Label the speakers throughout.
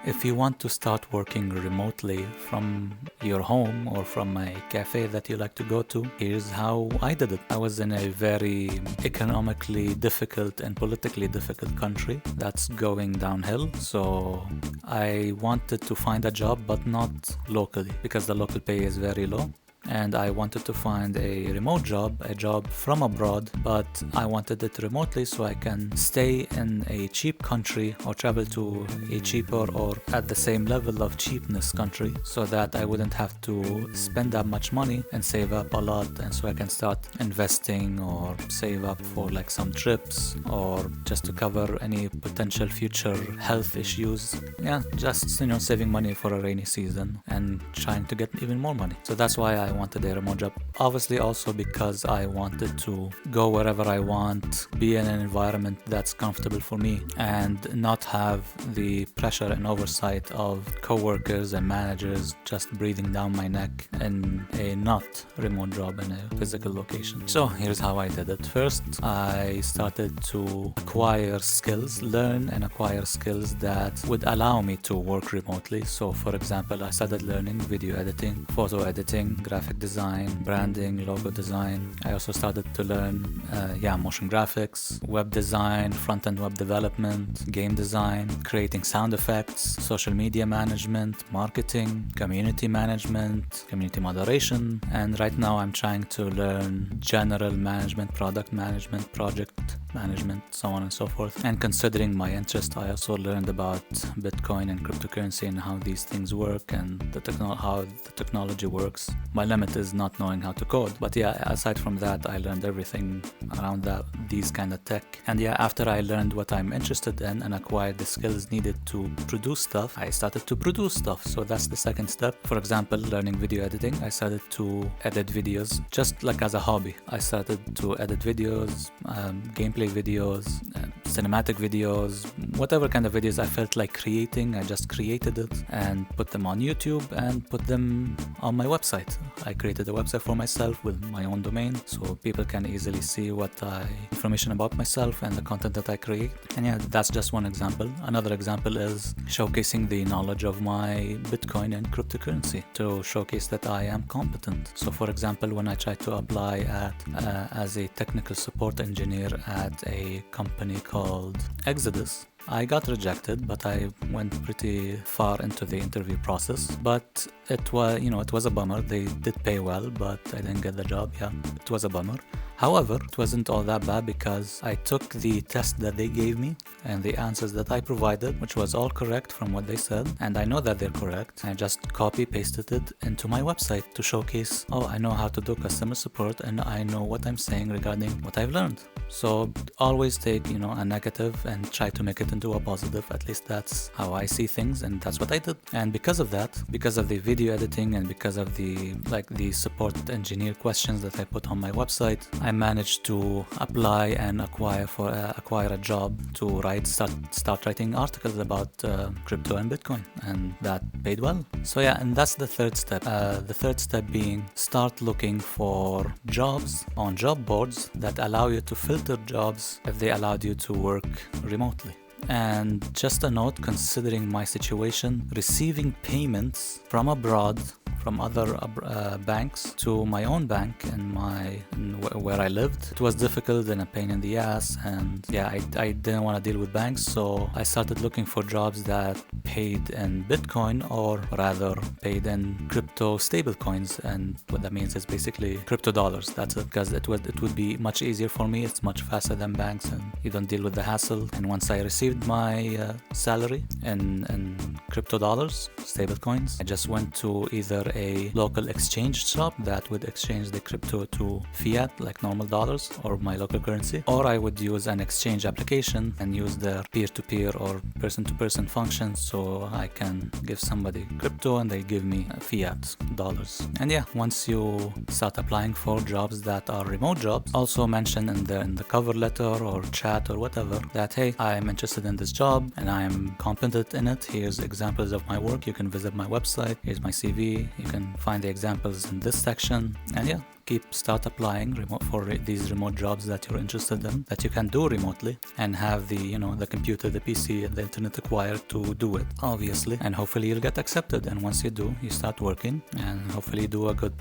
Speaker 1: If you want to start working remotely from your home or from a cafe that you like to go to, here's how I did it. I was in a very economically difficult and politically difficult country that's going downhill. So I wanted to find a job, but not locally, because the local pay is very low. And I wanted to find a remote job, a job from abroad, but I wanted it remotely so I can stay in a cheap country or travel to a cheaper or at the same level of cheapness country, so that I wouldn't have to spend that much money and save up a lot, and so I can start investing or save up for like some trips or just to cover any potential future health issues. Yeah, just saving money for a rainy season and trying to get even more money. So that's why I wanted a remote job. Obviously also because I wanted to go wherever I want, be in an environment that's comfortable for me, and not have the pressure and oversight of co-workers and managers just breathing down my neck in a not remote job in a physical location. So here's how I did it. First, I started to learn and acquire skills that would allow me to work remotely. So for example, I started learning video editing, photo editing, graphic design, branding, logo design. I also started to learn motion graphics, web design, front-end web development, game design, creating sound effects, social media management, marketing, community management, community moderation, and right now I'm trying to learn general management, product management, project management, so on and so forth. And considering my interest, I also learned about Bitcoin and cryptocurrency and how these things work and how the technology works. My limit is not knowing how to code, but aside from that, I learned everything around these kind of tech. And after I learned what I'm interested in and acquired the skills needed to produce stuff, I started to produce stuff. So that's the second step. For example, learning video editing, I started to edit videos just like as a hobby. I started to edit videos, gameplay videos, cinematic videos, whatever kind of videos I felt like creating. I just created it and put them on YouTube and put them on my website. I created a website for myself with my own domain so people can easily see information about myself and the content that I create. And that's just one example. Another example is showcasing the knowledge of my Bitcoin and cryptocurrency to showcase that I am competent. So for example, when I tried to apply as a technical support engineer at a company called Exodus, I got rejected, but I went pretty far into the interview process. But it was a bummer. They did pay well, but I didn't get the job. It was a bummer. However, it wasn't all that bad because I took the test that they gave me and the answers that I provided, which was all correct from what they said, and I know that they're correct. I just copy-pasted it into my website to showcase, I know how to do customer support and I know what I'm saying regarding what I've learned. So always take, a negative and try to make it into a positive. At least that's how I see things, and that's what I did. And because of that, because of the video editing and because of the support engineer questions that I put on my website, I managed to apply and acquire a job to start writing articles about crypto and Bitcoin, and that paid well. So and that's the third step. The third step being start looking for jobs on job boards that allow you to filter jobs if they allowed you to work remotely. And just a note, considering my situation, receiving payments from abroad, from other banks to my own bank where I lived, it was difficult and a pain in the ass, and I didn't want to deal with banks, so I started looking for jobs that paid in Bitcoin, or rather paid in crypto stable coins, and what that means is basically crypto dollars. That's it, because it would be much easier for me. It's much faster than banks and you don't deal with the hassle. And once I received my salary in crypto dollars, stable coins, I just went to either a local exchange shop that would exchange the crypto to fiat like normal dollars or my local currency, or I would use an exchange application and use their peer-to-peer or person-to-person functions, so I can give somebody crypto and they give me fiat dollars. And once you start applying for jobs that are remote jobs, also mention in the cover letter or chat or whatever that, hey, I'm interested in this job and I'm competent in it. Here's examples of my work. You can visit my website. Here's my CV. You can find the examples in this section. And yeah, start applying for these remote jobs that you're interested in, that you can do remotely, and have the the computer, the PC, and the internet required to do it, obviously. And hopefully you'll get accepted. And once you do, you start working, and hopefully do a good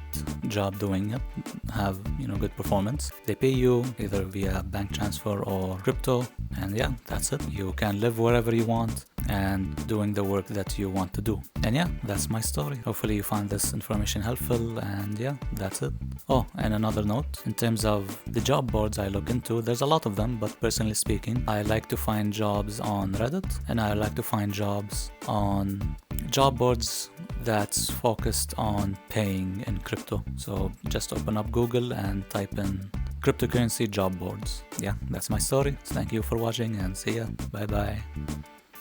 Speaker 1: job doing it, have good performance. They pay you either via bank transfer or crypto, and yeah, that's it. You can live wherever you want and doing the work that you want to do. And yeah, that's my story. Hopefully you find this information helpful, and yeah, that's it. Oh, and another note, in terms of the job boards I look into, there's a lot of them, but personally speaking, I like to find jobs on Reddit, and I like to find jobs on job boards that's focused on paying in crypto. So just open up Google and type in cryptocurrency job boards. Yeah, that's my story. Thank you for watching, and see ya. Bye bye.